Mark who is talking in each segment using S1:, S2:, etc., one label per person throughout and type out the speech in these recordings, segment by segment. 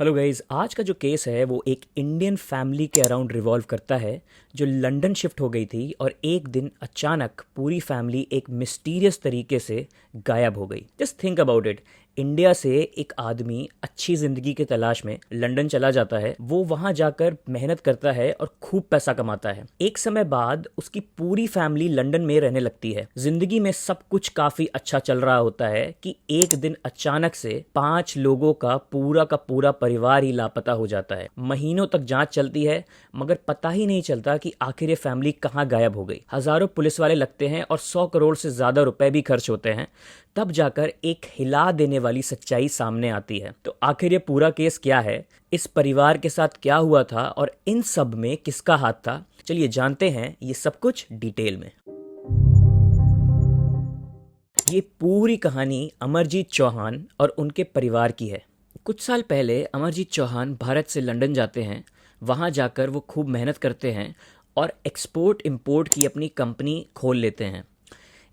S1: Hello guys, आज का जो केस है वो एक इंडियन फैमिली के अराउंड रिवॉल्व करता है जो लंदन शिफ्ट हो गई थी और एक दिन अचानक पूरी फैमिली एक मिस्टीरियस तरीके से गायब हो गई। Just think about it. India से एक आदमी अच्छी ज़िंदगी की तलाश में लंदन चला जाता है, वो वहाँ जाकर मेहनत करता है और खूब पैसा कमाता है। एक समय बाद उसकी पूरी फैमिली लंदन में रहने लगती है। ज़िंदगी में सब कुछ काफ़ी अच्छा चल रहा होता है कि एक दिन अचानक से 5 लोगों का पूरा परिवार ही लापता हो जाता है। महीनों तक जांच चलती है मगर पता ही नहीं चलता कि आखिर ये फैमिली कहाँ गायब हो गई। हजारों पुलिस वाले लगते हैं और 100 करोड़ से ज़्यादा रुपए भी खर्च होते हैं, तब जाकर एक हिला देने वाली सच्चाई सामने आती है। तो आखिर ये पूरा केस क्या है, इस परिवार के साथ क्या हुआ था और इन सब में किसका हाथ था, चलिए जानते हैं ये सब कुछ डिटेल में। ये पूरी कहानी अमरजीत चौहान और उनके परिवार की है। कुछ साल पहले अमरजीत चौहान भारत से लंदन जाते हैं। वहाँ जाकर वो खूब मेहनत करते हैं और एक्सपोर्ट इंपोर्ट की अपनी कंपनी खोल लेते हैं।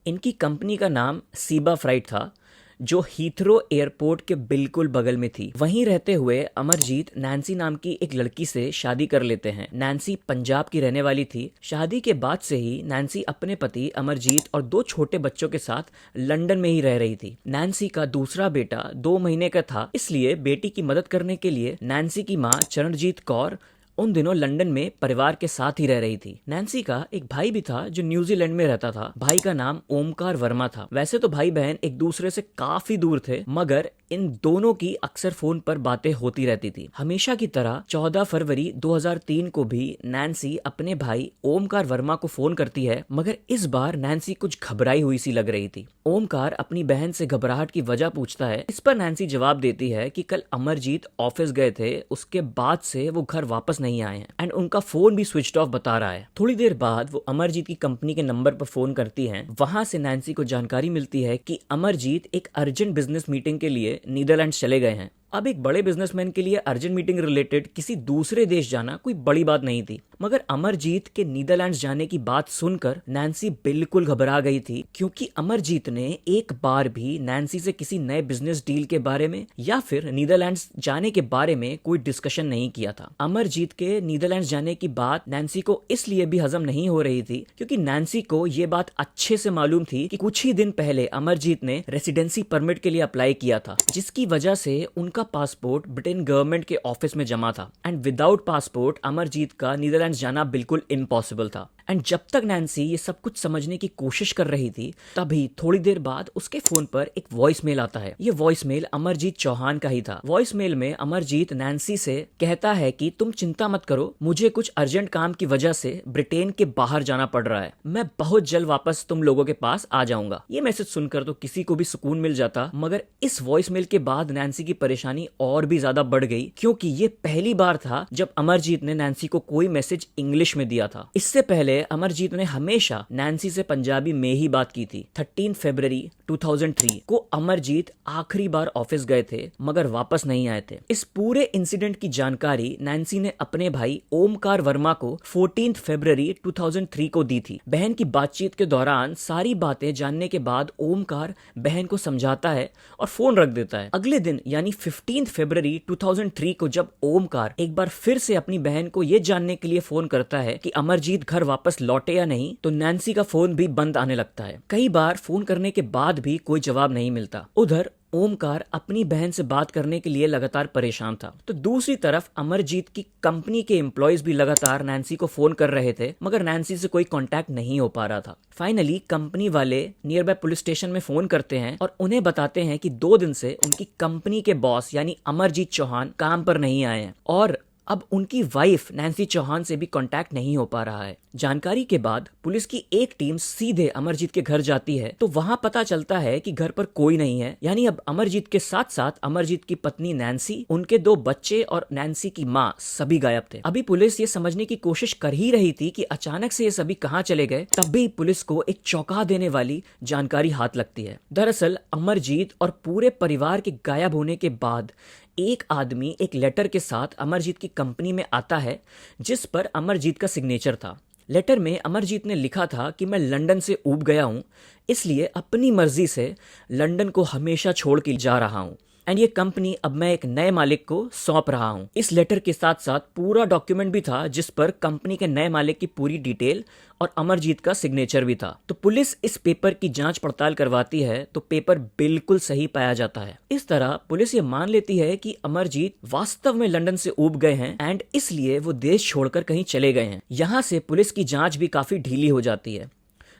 S1: इनकी कंपनी का नाम सीबा फ्राइट था, जो हीथ्रो एयरपोर्ट के बिल्कुल बगल में थी। वहीं रहते हुए अमरजीत नैन्सी नाम की एक लड़की से शादी कर लेते हैं। नैन्सी पंजाब की रहने वाली थी। शादी के बाद से ही नैन्सी अपने पति अमरजीत और 2 छोटे बच्चों के साथ लंदन में ही रह रही थी। नैन्सी का दूसरा बेटा 2 महीने का था, इसलिए बेटी की मदद करने के लिए नैन्सी की माँ चरणजीत कौर उन दिनों लंदन में परिवार के साथ ही रह रही थी। नैन्सी का एक भाई भी था जो न्यूजीलैंड में रहता था। भाई का नाम ओमकार वर्मा था। वैसे तो भाई बहन एक दूसरे से काफी दूर थे, मगर इन दोनों की अक्सर फोन पर बातें होती रहती थी। हमेशा की तरह 14 फरवरी 2003 को भी नैन्सी अपने भाई ओमकार वर्मा को फोन करती है, मगर इस बार नैन्सी कुछ घबराई हुई सी लग रही थी। ओमकार अपनी बहन से घबराहट की वजह पूछता है। इस पर नैन्सी जवाब देती है कि कल अमरजीत ऑफिस गए थे, उसके बाद से वो घर वापस नहीं आए हैं एंड उनका फोन भी स्विच ऑफ बता रहा है। थोड़ी देर बाद वो अमरजीत की कंपनी के नंबर पर फोन करती हैं। वहां से नैन्सी को जानकारी मिलती है कि अमरजीत एक अर्जेंट बिजनेस मीटिंग के लिए नीदरलैंड्स चले गए हैं। अब एक बड़े बिजनेसमैन के लिए अर्जेंट मीटिंग रिलेटेड किसी दूसरे देश जाना कोई बड़ी बात नहीं थी, मगर अमरजीत के नीदरलैंड्स जाने की बात सुनकर नैन्सी बिल्कुल घबरा गई थी, क्योंकि अमरजीत ने एक बार भी नैन्सी से किसी नए बिजनेस डील के बारे में या फिर नीदरलैंड्स जाने के बारे में कोई डिस्कशन नहीं किया था। अमरजीत के नीदरलैंड्स जाने की बात नैन्सी को इसलिए भी हजम नहीं हो रही थी क्योंकि नैन्सी को ये बात अच्छे से मालूम थी कि कुछ ही दिन पहले अमरजीत ने रेसिडेंसी परमिट के लिए अप्लाई किया था, जिसकी वजह से उनका पासपोर्ट ब्रिटेन गवर्नमेंट के ऑफिस में जमा था एंड विदाउट पासपोर्ट अमरजीत का नीदरलैंड्स जाना बिल्कुल इम्पॉसिबल था। एंड जब तक नैन्सी ये सब कुछ समझने की कोशिश कर रही थी, तभी थोड़ी देर बाद उसके फोन पर एक वॉइस मेल आता है। ये वॉइस मेल अमरजीत चौहान का ही था। वॉइस मेल में अमरजीत नैन्सी से कहता है कि तुम चिंता मत करो, मुझे कुछ अर्जेंट काम की वजह से ब्रिटेन के बाहर जाना पड़ रहा है, मैं बहुत जल्द वापस तुम लोगों के पास आ जाऊंगा। ये मैसेज सुनकर तो किसी को भी सुकून मिल जाता, मगर इस वॉइस मेल के बाद नैन्सी की परेशानी और भी ज्यादा बढ़ गई, क्योंकि ये पहली बार था जब अमरजीत ने नैन्सी को कोई मैसेज इंग्लिश में दिया था। इससे पहले अमरजीत ने हमेशा नैन्सी से पंजाबी में ही बात की थी। 13 फरवरी 2003 को अमरजीत आखिरी बार ऑफिस गए थे, मगर वापस नहीं आए थे। इस पूरे इंसिडेंट की जानकारी नैन्सी ने अपने भाई ओमकार वर्मा को 14 फरवरी 2003 को दी थी। बहन की बातचीत के दौरान सारी बातें जानने के बाद ओमकार बहन को समझाता है और फोन रख देता है। अगले दिन यानी 15 फरवरी 2003 को जब ओमकार एक बार फिर से अपनी बहन को यह जानने के लिए फोन करता है कि अमरजीत घर वापस लौटे या नहीं, तो नैन्सी का फोन भी बंद आने लगता है। कई बार फोन करने के बाद भी कोई जवाब नहीं मिलता। उधर ओमकार अपनी बहन से बात करने के लिए लगातार परेशान था, तो दूसरी तरफ अमरजीत की कंपनी के एम्प्लॉयज भी लगातार नैन्सी को फोन कर रहे थे, मगर नैन्सी से कोई कांटेक्ट नहीं हो पा रहा था। फाइनली कंपनी वाले नियर बाय पुलिस स्टेशन में फोन करते हैं और उन्हें बताते हैं कि 2 दिन से उनकी कंपनी के बॉस यानी अमरजीत चौहान काम पर नहीं आए हैं और अब उनकी वाइफ नैन्सी चौहान से भी कांटेक्ट नहीं हो पा रहा है। जानकारी के बाद पुलिस की एक टीम सीधे अमरजीत के घर जाती है, तो वहां पता चलता है कि घर पर कोई नहीं है। यानी अब अमरजीत के साथ साथ अमरजीत की पत्नी नैन्सी, उनके 2 बच्चे और नैन्सी की माँ सभी गायब थे। अभी पुलिस ये समझने की कोशिश कर ही रही थी कि अचानक से ये सभी कहाँ चले गए, तब भी पुलिस को एक चौंका देने वाली जानकारी हाथ लगती है। दरअसल अमरजीत और पूरे परिवार के गायब होने के बाद एक आदमी एक लेटर के साथ अमरजीत की कंपनी में आता है, जिस पर अमरजीत का सिग्नेचर था। लेटर में अमरजीत ने लिखा था कि मैं लंदन से ऊब गया हूँ, इसलिए अपनी मर्जी से लंदन को हमेशा छोड़ के जा रहा हूँ। एंड ये कंपनी अब मैं एक नए मालिक को सौंप रहा हूँ। इस लेटर के साथ साथ पूरा डॉक्यूमेंट भी था जिस पर कंपनी के नए मालिक की पूरी डिटेल और अमरजीत का सिग्नेचर भी था। तो पुलिस इस पेपर की जांच पड़ताल करवाती है तो पेपर बिल्कुल सही पाया जाता है। इस तरह पुलिस ये मान लेती है कि अमरजीत वास्तव में लंदन से ऊब गए हैं एंड इसलिए वो देश छोड़कर कहीं चले गए हैं। यहाँ से पुलिस की जांच भी काफी ढीली हो जाती है।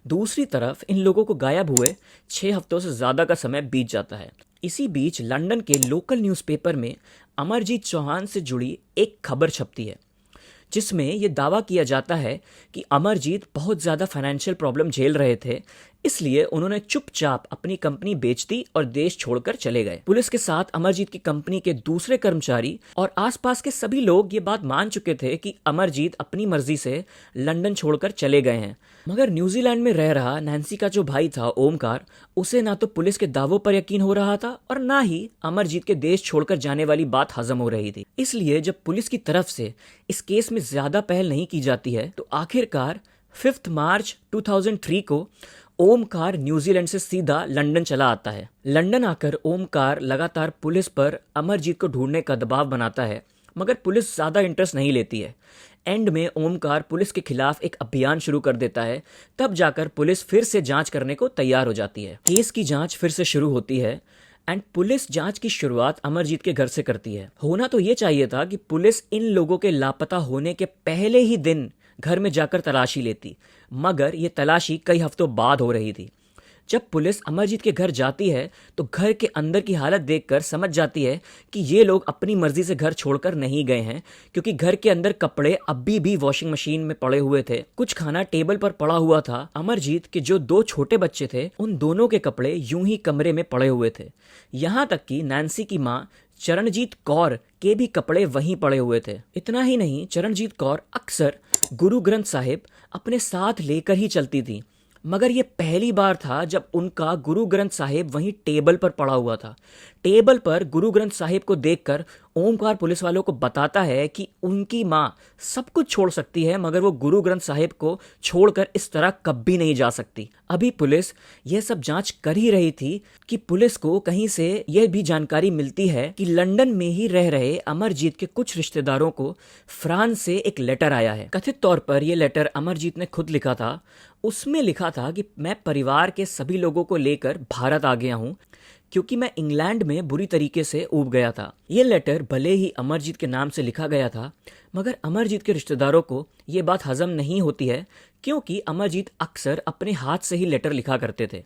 S1: दूसरी तरफ इन लोगों को गायब हुए 6 हफ्तों से ज्यादा का समय बीत जाता है। इसी बीच लंदन के लोकल न्यूज़पेपर में अमरजीत चौहान से जुड़ी एक खबर छपती है जिसमें यह दावा किया जाता है कि अमरजीत बहुत ज़्यादा फाइनेंशियल प्रॉब्लम झेल रहे थे, इसलिए उन्होंने चुपचाप अपनी कंपनी बेच दी और देश छोड़कर चले गए। पुलिस के साथ अमरजीत की कंपनी के दूसरे कर्मचारी और आसपास के सभी लोग ये बात मान चुके थे कि अमरजीत अपनी मर्जी से लंदन छोड़कर चले गए हैं। मगर न्यूजीलैंड में रह रहा नैन्सी का जो भाई था ओमकार, उसे ना तो पुलिस के दावों पर यकीन हो रहा था और ना ही अमरजीत के देश छोड़कर जाने वाली बात हजम हो रही थी। इसलिए जब पुलिस की तरफ से इस केस में ज्यादा पहल नहीं की जाती है तो आखिरकार 5 मार्च 2003 को ओमकार न्यूजीलैंड से सीधा लंदन चला आता है। लंदन आकर ओमकार लगातार पुलिस पर अमरजीत को ढूंढने का दबाव बनाता है, मगर पुलिस ज्यादा इंटरेस्ट नहीं लेती है। एंड में ओमकार पुलिस के खिलाफ एक अभियान शुरू कर देता है। तब जाकर पुलिस फिर से जांच करने को तैयार हो जाती है। केस की जांच फिर से शुरू होती है एंड पुलिस जांच की शुरुआत अमरजीत के घर से करती है। होना तो ये चाहिए था कि पुलिस इन लोगों के लापता होने के पहले ही दिन घर में जाकर तलाशी लेती, मगर ये तलाशी कई हफ्तों बाद हो रही थी। जब पुलिस अमरजीत के घर जाती है तो घर के अंदर की हालत देखकर समझ जाती है कि ये लोग अपनी मर्जी से घर छोड़कर नहीं गए हैं, क्योंकि घर के अंदर कपड़े अभी भी वॉशिंग मशीन में पड़े हुए थे, कुछ खाना टेबल पर पड़ा हुआ था। अमरजीत के जो 2 छोटे बच्चे थे उन दोनों के कपड़े यूं ही कमरे में पड़े हुए थे। यहाँ तक कि नैन्सी की माँ चरणजीत कौर के भी कपड़े वहीं पड़े हुए थे। इतना ही नहीं, चरणजीत कौर अक्सर गुरु ग्रंथ साहिब अपने साथ लेकर ही चलती थी, मगर यह पहली बार था जब उनका गुरु ग्रंथ साहिब वहीं टेबल पर पड़ा हुआ था। टेबल पर गुरु ग्रंथ साहिब को देखकर ओमकार पुलिस वालों को बताता है कि उनकी माँ सब कुछ छोड़ सकती है, मगर वो गुरु ग्रंथ साहिब को छोड़कर इस तरह कभी नहीं जा सकती। अभी पुलिस यह सब जांच कर ही रही थी कि पुलिस को कहीं से यह भी जानकारी मिलती है कि लंदन में ही रह रहे अमरजीत के कुछ रिश्तेदारों को फ्रांस से एक लेटर आया है। कथित तौर पर यह लेटर अमरजीत ने खुद लिखा था। उसमें लिखा था कि मैं परिवार के सभी लोगों को लेकर भारत आ गया हूँ क्योंकि मैं इंग्लैंड में बुरी तरीके से ऊब गया था। यह लेटर भले ही अमरजीत के नाम से लिखा गया था, मगर अमरजीत के रिश्तेदारों को यह बात हजम नहीं होती है, क्योंकि अमरजीत अक्सर अपने हाथ से ही लेटर लिखा करते थे।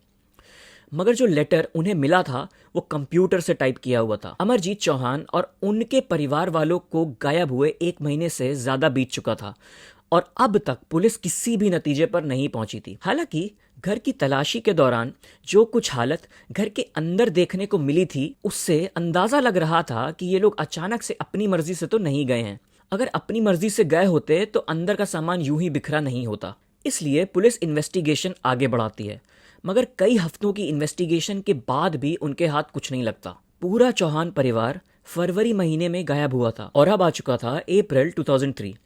S1: मगर जो लेटर उन्हें मिला था वो कंप्यूटर से टाइप किया हुआ था। अमरजीत चौहान और उनके परिवार वालों को गायब हुए 1 महीने से ज्यादा बीत चुका था और अब तक पुलिस किसी भी नतीजे पर नहीं पहुंची थी। हालांकि घर की तलाशी के दौरान जो कुछ हालत घर के अंदर देखने को मिली थी उससे अंदाजा लग रहा था कि ये लोग अचानक से अपनी मर्जी से तो नहीं गए हैं। अगर अपनी मर्जी से गए होते तो अंदर का सामान यूं ही बिखरा नहीं होता। इसलिए पुलिस इन्वेस्टिगेशन आगे बढ़ाती है, मगर कई हफ्तों की इन्वेस्टिगेशन के बाद भी उनके हाथ कुछ नहीं लगता। पूरा चौहान परिवार फरवरी महीने में गायब हुआ था और अब आ चुका था अप्रैल 2003।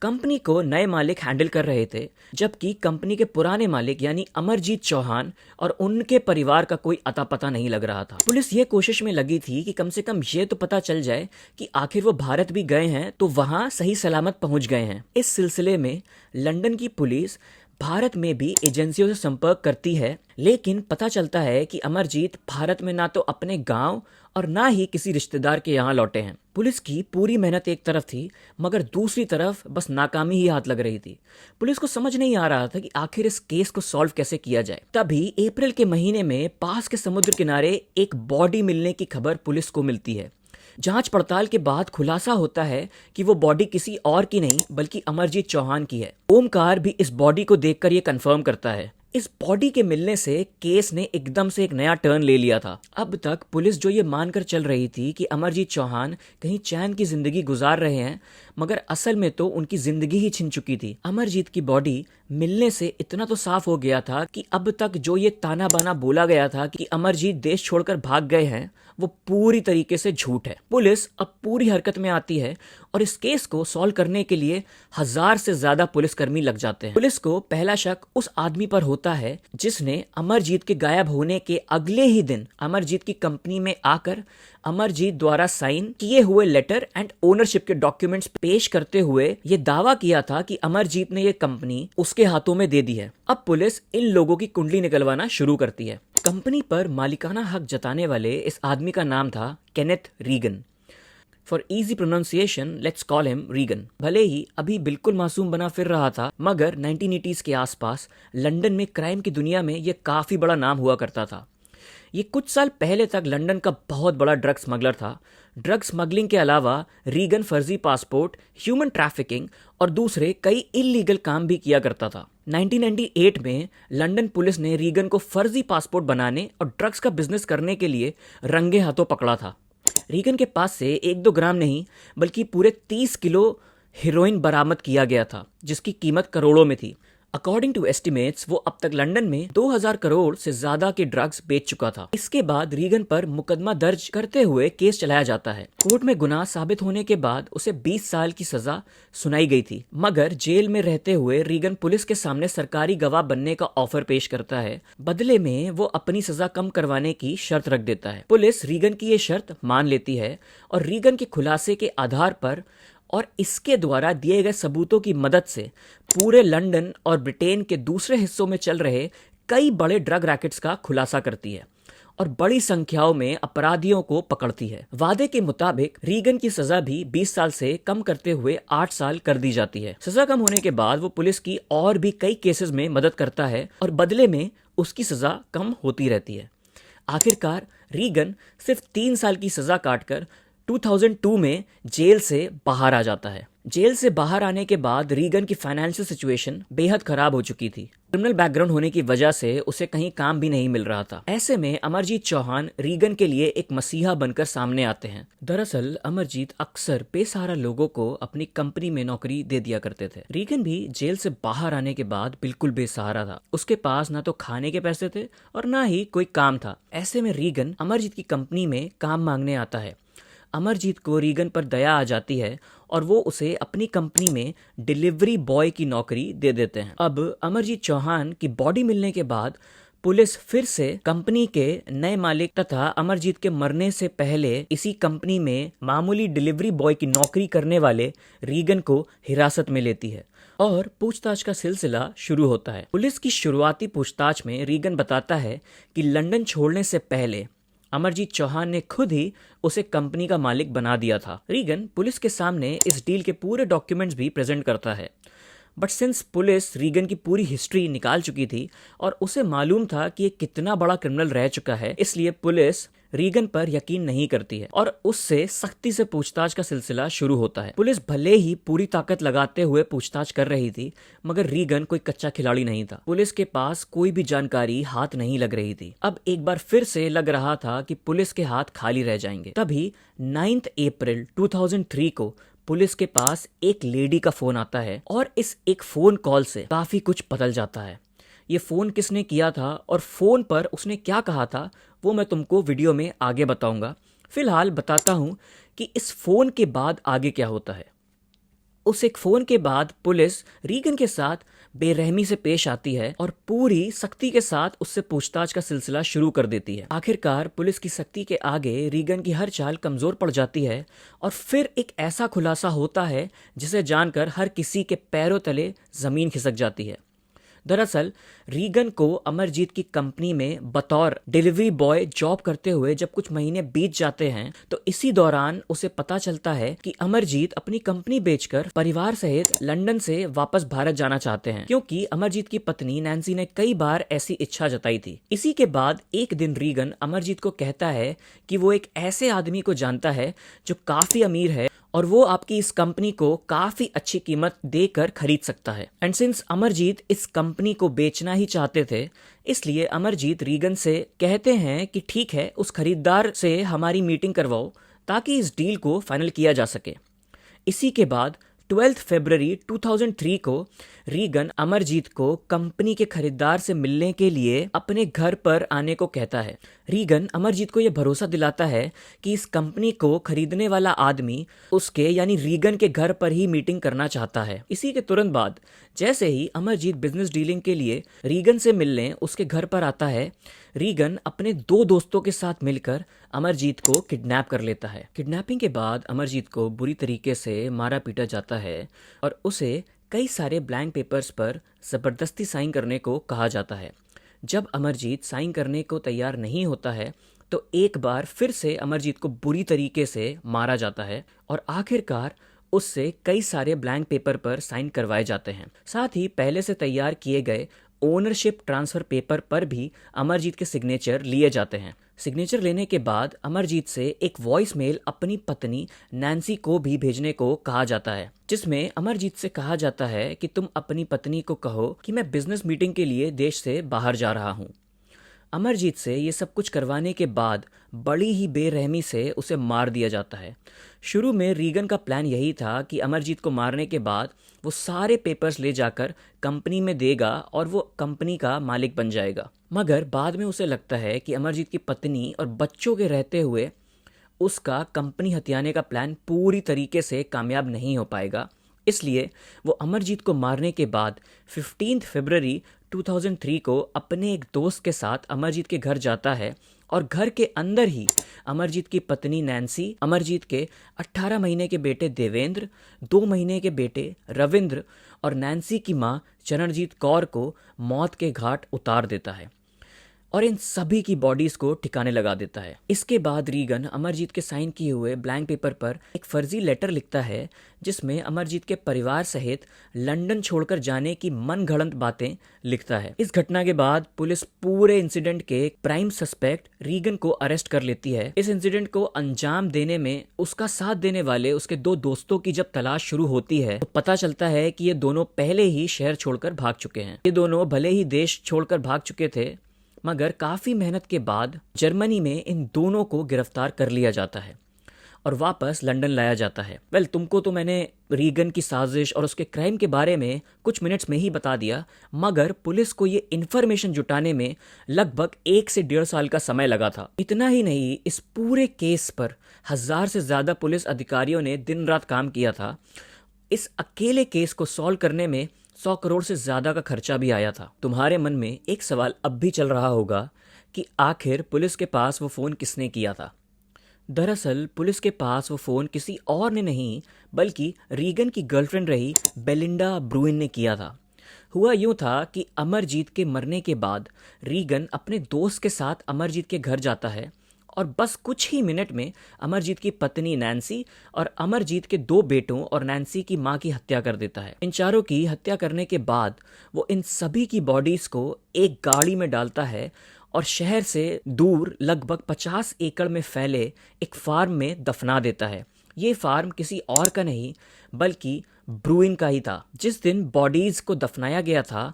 S1: कंपनी को नए मालिक हैंडल कर रहे थे, जबकि कंपनी के पुराने मालिक यानी अमरजीत चौहान और उनके परिवार का कोई अता पता नहीं लग रहा था। पुलिस ये कोशिश में लगी थी कि कम से कम ये तो पता चल जाए कि आखिर वो भारत भी गए हैं तो वहां सही सलामत पहुंच गए हैं। इस सिलसिले में लंदन की पुलिस भारत में भी एजेंसियों से संपर्क करती है, लेकिन पता चलता है कि अमरजीत भारत में ना तो अपने गांव और ना ही किसी रिश्तेदार के यहाँ लौटे हैं। पुलिस की पूरी मेहनत एक तरफ थी, मगर दूसरी तरफ बस नाकामी ही हाथ लग रही थी। पुलिस को समझ नहीं आ रहा था कि आखिर इस केस को सॉल्व कैसे किया जाए। तभी अप्रैल के महीने में पास के समुद्र किनारे एक बॉडी मिलने की खबर पुलिस को मिलती है। जांच पड़ताल के बाद खुलासा होता है कि वो बॉडी किसी और की नहीं बल्कि अमरजीत चौहान की है। ओमकार भी इस बॉडी को देखकर ये कंफर्म करता है। इस बॉडी के मिलने से केस ने एकदम से एक नया टर्न ले लिया था। अब तक पुलिस जो ये मानकर चल रही थी कि अमरजीत चौहान कहीं चैन की जिंदगी गुजार रहे हैं, मगर असल में तो उनकी जिंदगी ही छिन चुकी थी। अमरजीत की बॉडी मिलने से इतना तो साफ हो गया था कि अब तक जो ये ताना बाना बोला गया था कि अमरजीत देश छोड़कर भाग गए हैं, वो पूरी तरीके से झूठ है। पुलिस अब पूरी हरकत में आती है और इस केस को सॉल्व करने के लिए 1000 से ज्यादा पुलिसकर्मी लग जाते हैं। पुलिस को पहला शक उस आदमी पर होता है जिसने अमरजीत के गायब होने के अगले ही दिन अमरजीत की कंपनी में आकर अमरजीत द्वारा साइन किए हुए लेटर एंड ओनरशिप के डॉक्यूमेंट्स पेश करते हुए ये दावा किया था कि अमरजीत ने ये कंपनी उसके हाथों में दे दी है। अब पुलिस इन लोगों की कुंडली निकलवाना शुरू करती है। कंपनी पर मालिकाना हक जताने वाले इस आदमी का नाम था Kenneth Reagan. For easy pronunciation let's call him Reagan. भले ही अभी बिल्कुल मासूम बना फिर रहा था, मगर 1980s के आसपास लंदन में क्राइम की दुनिया में ये काफी बड़ा नाम हुआ करता था। ये कुछ साल पहले तक लंदन का बहुत बड़ा ड्रग स्मगलर था। ड्रग स्मगलिंग के अलावा रीगन फर्जी पासपोर्ट, ह्यूमन ट्रैफिकिंग और दूसरे कई इलीगल काम भी किया करता था। 1998 में लंदन पुलिस ने रीगन को फर्जी पासपोर्ट बनाने और ड्रग्स का बिजनेस करने के लिए रंगे हाथों पकड़ा था। रीगन के पास से 1-2 ग्राम नहीं बल्कि पूरे 30 किलो हेरोइन बरामद किया गया था, जिसकी कीमत करोड़ों में थी। अकॉर्डिंग टू एस्टिमेट्स वो अब तक लंदन में 2000 करोड़ से ज्यादा के ड्रग्स बेच चुका था। इसके बाद रीगन पर मुकदमा दर्ज करते हुए केस चलाया जाता है। कोर्ट में गुनाह साबित होने के बाद उसे 20 साल की सजा सुनाई गई थी, मगर जेल में रहते हुए रीगन पुलिस के सामने सरकारी गवाह बनने का ऑफर पेश करता है। बदले में वो अपनी सजा कम करवाने की शर्त रख देता है। पुलिस रीगन की ये शर्त मान लेती है और रीगन के खुलासे के आधार पर और इसके द्वारा दिए गए सबूतों की मदद से पूरे लंदन और ब्रिटेन के दूसरे हिस्सों में चल रहे कई बड़े ड्रग रैकेट्स का खुलासा करती है और बड़ी संख्याओं में अपराधियों को पकड़ती है। वादे के मुताबिक रीगन की सजा भी 20 साल से कम करते हुए 8 साल कर दी जाती है। सजा कम होने के बाद वो पुलिस की और भी कई केसेस में मदद करता है और बदले में उसकी सजा कम होती रहती है। आखिरकार रीगन सिर्फ 3 साल की सजा काटकर 2002 में जेल से बाहर आ जाता है। जेल से बाहर आने के बाद रीगन की फाइनेंशियल सिचुएशन बेहद खराब हो चुकी थी। क्रिमिनल बैकग्राउंड होने की वजह से उसे कहीं काम भी नहीं मिल रहा था। ऐसे में अमरजीत चौहान रीगन के लिए एक मसीहा बनकर सामने आते हैं। दरअसल अमरजीत अक्सर बेसहारा लोगों को अपनी कंपनी में नौकरी दे दिया करते थे। रीगन भी जेल से बाहर आने के बाद बिल्कुल बेसहारा था। उसके पास ना तो खाने के पैसे थे और ना ही कोई काम था। ऐसे में रीगन अमरजीत की कंपनी में काम मांगने आता है। अमरजीत को रीगन पर दया आ जाती है और वो उसे अपनी कंपनी में डिलीवरी बॉय की नौकरी दे देते हैं। अब अमरजीत चौहान की बॉडी मिलने के बाद पुलिस फिर से कंपनी के नए मालिक तथा अमरजीत के मरने से पहले इसी कंपनी में मामूली डिलीवरी बॉय की नौकरी करने वाले रीगन को हिरासत में लेती है और पूछताछ का सिलसिला शुरू होता है। पुलिस की शुरुआती पूछताछ में रीगन बताता है कि लंदन छोड़ने से पहले अमरजीत चौहान ने खुद ही उसे कंपनी का मालिक बना दिया था। रीगन पुलिस के सामने इस डील के पूरे डॉक्यूमेंट्स भी प्रेजेंट करता है, बट सिंस पुलिस रीगन की पूरी हिस्ट्री निकाल चुकी थी और उसे मालूम था कि ये कितना बड़ा क्रिमिनल रह चुका है, इसलिए पुलिस रीगन पर यकीन नहीं करती है और उससे सख्ती से पूछताछ का सिलसिला शुरू होता है। पुलिस भले ही पूरी ताकत लगाते हुए पूछताछ कर रही थी, मगर रीगन कोई कच्चा खिलाड़ी नहीं था। पुलिस के पास कोई भी जानकारी हाथ नहीं लग रही थी। अब एक बार फिर से लग रहा था कि पुलिस के हाथ खाली रह जाएंगे। तभी 9 अप्रैल 2003 को पुलिस के पास एक लेडी का फोन आता है और इस एक फोन कॉल से काफी कुछ बदल जाता है। ये फोन किसने किया था और फोन पर उसने क्या कहा था वो मैं तुमको वीडियो में आगे बताऊंगा। फिलहाल बताता हूं कि इस फोन के बाद आगे क्या होता है। उस एक फोन के बाद पुलिस रीगन के साथ बेरहमी से पेश आती है और पूरी सख्ती के साथ उससे पूछताछ का सिलसिला शुरू कर देती है। आखिरकार पुलिस की सख्ती के आगे रीगन की हर चाल कमजोर पड़ जाती है और फिर एक ऐसा खुलासा होता है जिसे जानकर हर किसी के पैरों तले जमीन खिसक जाती है। दरअसल रीगन को अमरजीत की कंपनी में बतौर डिलीवरी बॉय जॉब करते हुए जब कुछ महीने बीत जाते हैं तो इसी दौरान उसे पता चलता है कि अमरजीत अपनी कंपनी बेचकर परिवार सहित लंदन से वापस भारत जाना चाहते हैं, क्योंकि अमरजीत की पत्नी नैन्सी ने कई बार ऐसी इच्छा जताई थी। इसी के बाद एक दिन रीगन अमरजीत को कहता है कि वो एक ऐसे आदमी को जानता है जो काफी अमीर है और वो आपकी इस कंपनी को काफी अच्छी कीमत देकर खरीद सकता है। एंड सिंस अमरजीत इस कंपनी को बेचना ही चाहते थे, इसलिए अमरजीत रीगन से कहते हैं कि ठीक है, उस खरीदार से हमारी मीटिंग करवाओ ताकि इस डील को फाइनल किया जा सके। इसी के बाद 12 फरवरी 2003 को रीगन अमरजीत को कंपनी के खरीदार से मिलने के लिए अपने घर पर आने को कहता है। रीगन अमरजीत को यह भरोसा दिलाता है कि इस कंपनी को खरीदने वाला आदमी उसके यानी रीगन के घर पर ही मीटिंग करना चाहता है। इसी के तुरंत बाद जैसे ही अमरजीत बिजनेस डीलिंग के लिए रीगन से मिलने उसके घर पर आता है, रीगन अपने दो दोस्तों के साथ मिलकर अमरजीत को किडनैप कर लेता है। किडनैपिंग के बाद अमरजीत को बुरी तरीके से मारा पीटा जाता है और उसे कई सारे ब्लैंक पेपर्स पर ज़बरदस्ती साइन करने को कहा जाता है। जब अमरजीत साइन करने को तैयार नहीं होता है तो एक बार फिर से अमरजीत को बुरी तरीके से मारा जाता है और आखिरकार उससे कई सारे ब्लैंक पेपर पर साइन करवाए जाते हैं। साथ ही पहले से तैयार किए गए ओनरशिप ट्रांसफ़र पेपर पर भी अमरजीत के सिग्नेचर लिए जाते हैं। सिग्नेचर लेने के बाद अमरजीत से एक वॉइस मेल अपनी पत्नी नैन्सी को भी भेजने को कहा जाता है, जिसमें अमरजीत से कहा जाता है कि तुम अपनी पत्नी को कहो कि मैं बिजनेस मीटिंग के लिए देश से बाहर जा रहा हूँ। अमरजीत से ये सब कुछ करवाने के बाद बड़ी ही बेरहमी से उसे मार दिया जाता है। शुरू में रीगन का प्लान यही था कि अमरजीत को मारने के बाद वो सारे पेपर्स ले जाकर कंपनी में देगा और वो कंपनी का मालिक बन जाएगा। मगर बाद में उसे लगता है कि अमरजीत की पत्नी और बच्चों के रहते हुए उसका कंपनी हथियाने का प्लान पूरी तरीके से कामयाब नहीं हो पाएगा। इसलिए वो अमरजीत को मारने के बाद 15 फरवरी 2003 को अपने एक दोस्त के साथ अमरजीत के घर जाता है और घर के अंदर ही अमरजीत की पत्नी नैन्सी, अमरजीत के 18 महीने के बेटे देवेंद्र, 2 महीने के बेटे रविंद्र और नैन्सी की मां चरणजीत कौर को मौत के घाट उतार देता है और इन सभी की बॉडीज को ठिकाने लगा देता है। इसके बाद रीगन अमरजीत के साइन किए हुए ब्लैंक पेपर पर एक फर्जी लेटर लिखता है जिसमें अमरजीत के परिवार सहित लंदन छोड़कर जाने की मनगढ़ंत बातें लिखता है। इस घटना के बाद पुलिस पूरे इंसिडेंट के प्राइम सस्पेक्ट रीगन को अरेस्ट कर लेती है। इस इंसिडेंट को अंजाम देने में उसका साथ देने वाले उसके 2 दोस्तों की जब तलाश शुरू होती है तो पता चलता है कि ये दोनों पहले ही शहर छोड़कर भाग चुके हैं। ये दोनों भले ही देश छोड़कर भाग चुके थे मगर काफ़ी मेहनत के बाद जर्मनी में इन दोनों को गिरफ्तार कर लिया जाता है और वापस लंदन लाया जाता है। तुमको तो मैंने रीगन की साजिश और उसके क्राइम के बारे में कुछ मिनट्स में ही बता दिया, मगर पुलिस को ये इन्फॉर्मेशन जुटाने में लगभग 1 से 1.5 साल का समय लगा था। इतना ही नहीं, इस पूरे केस पर 1000 से ज़्यादा पुलिस अधिकारियों ने दिन रात काम किया था। इस अकेले केस को सॉल्व करने में 100 करोड़ से ज़्यादा का खर्चा भी आया था। तुम्हारे मन में एक सवाल अब भी चल रहा होगा कि आखिर पुलिस के पास वो फ़ोन किसने किया था। दरअसल पुलिस के पास वो फ़ोन किसी और ने नहीं बल्कि रीगन की गर्लफ्रेंड रही बेलिंडा ब्रूइन ने किया था। हुआ यूँ था कि अमरजीत के मरने के बाद रीगन अपने दोस्त के साथ अमरजीत के घर जाता है और बस कुछ ही मिनट में अमरजीत की पत्नी नैन्सी और अमरजीत के 2 बेटों और नैन्सी की मां की हत्या कर देता है। इन चारों की हत्या करने के बाद वो इन सभी की बॉडीज को एक गाड़ी में डालता है और शहर से दूर लगभग 50 एकड़ में फैले एक फार्म में दफना देता है। ये फार्म किसी और का नहीं बल्कि ब्रूइन का ही था। जिस दिन बॉडीज को दफनाया गया था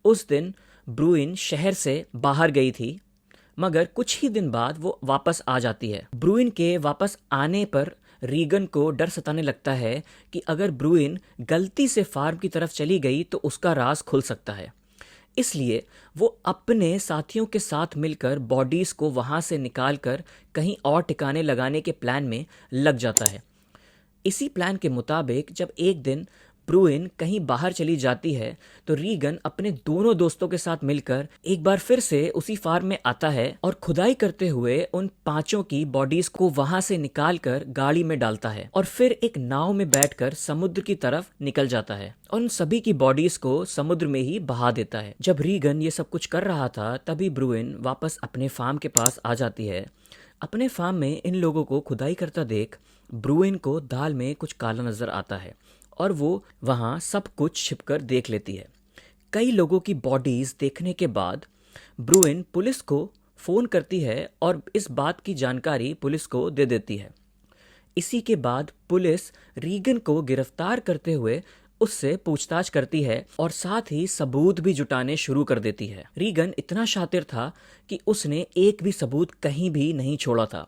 S1: उस दिन ब्रूइन शहर से बाहर गई थी, मगर कुछ ही दिन बाद वो वापस आ जाती है। ब्रूइन के वापस आने पर रीगन को डर सताने लगता है कि अगर ब्रूइन गलती से फार्म की तरफ चली गई तो उसका राज खुल सकता है। इसलिए वो अपने साथियों के साथ मिलकर बॉडीज को वहां से निकालकर कहीं और ठिकाने लगाने के प्लान में लग जाता है। इसी प्लान के मुताबिक जब एक दिन ब्रूइन कहीं बाहर चली जाती है तो रीगन अपने दोनों दोस्तों के साथ मिलकर एक बार फिर से उसी फार्म में आता है और खुदाई करते हुए उन 5 की बॉडीज को वहां से निकालकर गाड़ी में डालता है और फिर एक नाव में बैठकर समुद्र की तरफ निकल जाता है और उन सभी की बॉडीज को समुद्र में ही बहा देता है। जब रीगन ये सब कुछ कर रहा था तभी ब्रूइन वापस अपने फार्म के पास आ जाती है। अपने फार्म में इन लोगों को खुदाई करता देख ब्रूइन को दाल में कुछ काला नजर आता है और वो वहाँ सब कुछ छिपकर देख लेती है। कई लोगों की बॉडीज देखने के बाद ब्रूइन पुलिस को फ़ोन करती है और इस बात की जानकारी पुलिस को दे देती है। इसी के बाद पुलिस रीगन को गिरफ्तार करते हुए उससे पूछताछ करती है और साथ ही सबूत भी जुटाने शुरू कर देती है। रीगन इतना शातिर था कि उसने एक भी सबूत कहीं भी नहीं छोड़ा था।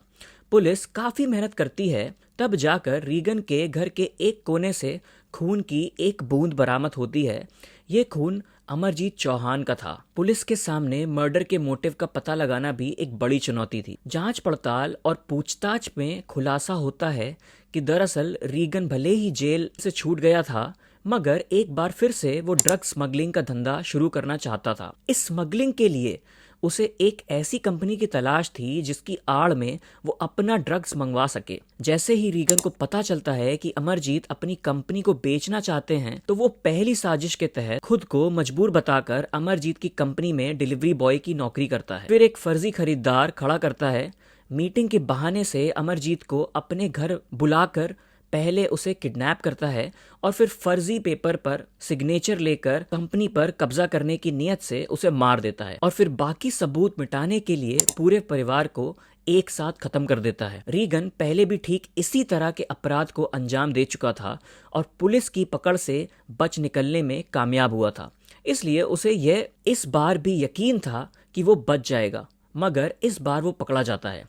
S1: पुलिस काफ़ी मेहनत करती है, तब जाकर रीगन के घर के एक कोने से खून की एक बूंद बरामद होती है। ये खून अमरजीत चौहान का था। पुलिस के सामने मर्डर के मोटिव का पता लगाना भी एक बड़ी चुनौती थी। जांच पड़ताल और पूछताछ में खुलासा होता है कि दरअसल रीगन भले ही जेल से छूट गया था, मगर एक बार फिर से वो ड्रग स्मगलिंग का धंधा शुरू करना चाहता था। इस स्मगलिंग के लिए उसे एक ऐसी कंपनी की तलाश थी जिसकी आड़ में वो अपना ड्रग्स मंगवा सके। जैसे ही रीगन को पता चलता है कि अमरजीत अपनी कंपनी को बेचना चाहते हैं, तो वो पहली साजिश के तहत खुद को मजबूर बताकर अमरजीत की कंपनी में डिलीवरी बॉय की नौकरी करता है। फिर एक फर्जी खरीदार खड़ा करता है। मीटिंग के बहाने से अमरजीत को अपने घर बुलाकर पहले उसे किडनैप करता है और फिर फर्जी पेपर पर सिग्नेचर लेकर कंपनी पर कब्जा करने की नीयत से उसे मार देता है और फिर बाकी सबूत मिटाने के लिए पूरे परिवार को एक साथ खत्म कर देता है। रीगन पहले भी ठीक इसी तरह के अपराध को अंजाम दे चुका था और पुलिस की पकड़ से बच निकलने में कामयाब हुआ था, इसलिए उसे यह इस बार भी यकीन था कि वो बच जाएगा, मगर इस बार वो पकड़ा जाता है।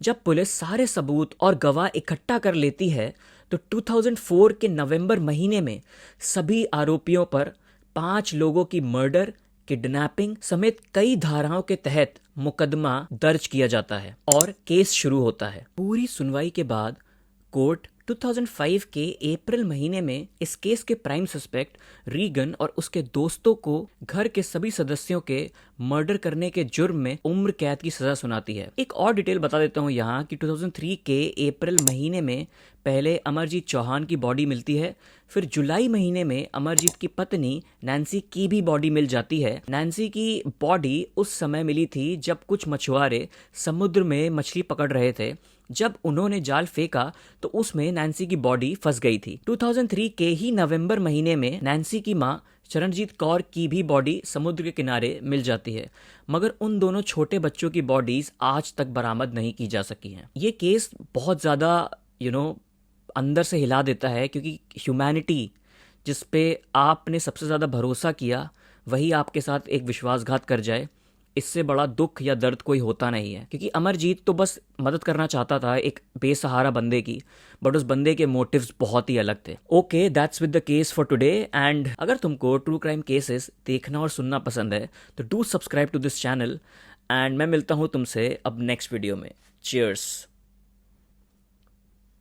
S1: जब पुलिस सारे सबूत और गवाह इकट्ठा कर लेती है तो 2004 के नवंबर महीने में सभी आरोपियों पर 5 लोगों की मर्डर, किडनैपिंग समेत कई धाराओं के तहत मुकदमा दर्ज किया जाता है और केस शुरू होता है। पूरी सुनवाई के बाद कोर्ट 2005 के अप्रैल महीने में इस केस के प्राइम सस्पेक्ट रीगन और उसके दोस्तों को घर के सभी सदस्यों के मर्डर करने के जुर्म में उम्र कैद की सजा सुनाती है। एक और डिटेल बता देता हूँ यहाँ कि 2003 के अप्रैल महीने में पहले अमरजीत चौहान की बॉडी मिलती है, फिर जुलाई महीने में अमरजीत की पत्नी नैन्सी की भी बॉडी मिल जाती है। नैन्सी की बॉडी उस समय मिली थी जब कुछ मछुआरे समुद्र में मछली पकड़ रहे थे। जब उन्होंने जाल फेंका तो उसमें नैन्सी की बॉडी फंस गई थी। 2003 के ही नवंबर महीने में नैन्सी की मां चरणजीत कौर की भी बॉडी समुद्र के किनारे मिल जाती है, मगर उन दोनों छोटे बच्चों की बॉडीज आज तक बरामद नहीं की जा सकी हैं। ये केस बहुत ज़्यादा अंदर से हिला देता है, क्योंकि ह्यूमैनिटी जिस पे आपने सबसे ज़्यादा भरोसा किया वही आपके साथ एक विश्वासघात कर जाए, इससे बड़ा दुख या दर्द कोई होता नहीं है। क्योंकि अमरजीत तो बस मदद करना चाहता था एक बेसहारा बंदे की, बट उस बंदे के मोटिव्स बहुत ही अलग थे। Okay, that's with the case for today. And अगर तुमको ट्रू क्राइम केसेस देखना और सुनना पसंद है तो do subscribe to this channel, and मैं मिलता हूँ तुमसे अब नेक्स्ट वीडियो में। चीयर्स।